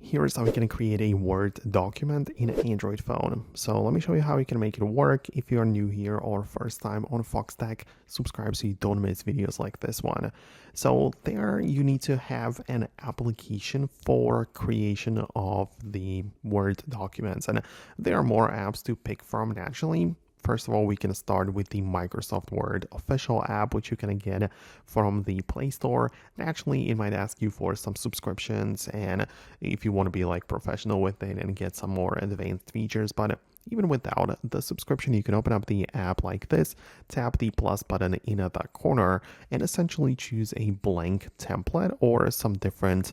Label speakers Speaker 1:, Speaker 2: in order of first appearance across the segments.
Speaker 1: Here's how we can create a Word document in an Android phone. So let me show you how you can make it work. If you're new here or first time on Foxtecc, subscribe so you don't miss videos like this one. So there you need to have an application for creation of the Word documents, and there are more apps to pick from naturally. First of all, we can start with the Microsoft Word official app, which you can get from the Play Store. Naturally, it might ask you for some subscriptions, and if you want to be like professional with it and get some more advanced features, but even without the subscription, you can open up the app like this, tap the plus button in the corner, and essentially choose a blank template or some different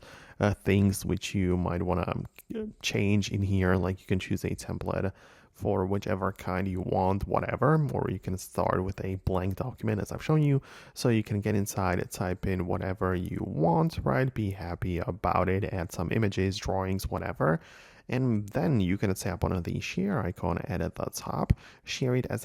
Speaker 1: things which you might want to change in here. Like you can choose a template for whichever kind you want, whatever, or you can start with a blank document as I've shown you. So you can get inside, type in whatever you want, right? Be happy about it, add some images, drawings, whatever. And then you can tap on the share icon at the top, share it as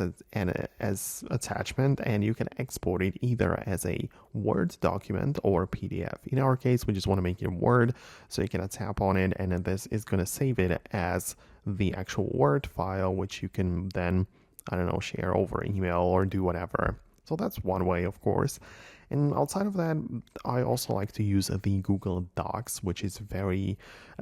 Speaker 1: as attachment, and you can export it either as a Word document or PDF. In our case, we just want to make it Word, so you can tap on it, and then this is going to save it as the actual Word file, which you can then, I don't know, share over email or do whatever. So that's one way, of course. And outside of that, I also like to use the Google Docs, which is very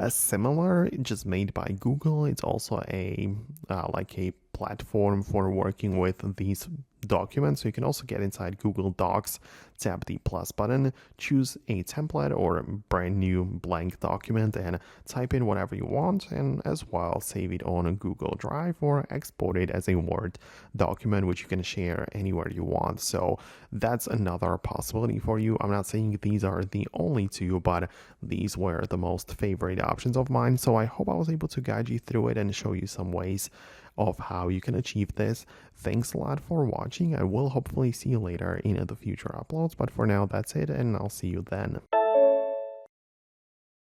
Speaker 1: similar, just made by Google. It's also a like a platform for working with these documents. So you can also get inside Google Docs, tap the plus button, choose a template or a brand new blank document, and type in whatever you want, and as well save it on a Google Drive or export it as a Word document, which you can share anywhere you want. So that's another possibility for you. I'm not saying these are the only two, but these were the most favorite options of mine. So I hope I was able to guide you through it and show you some ways of how you can achieve this. Thanks a lot for watching. I will hopefully see you later in the future uploads, but for now that's it, and I'll see you then.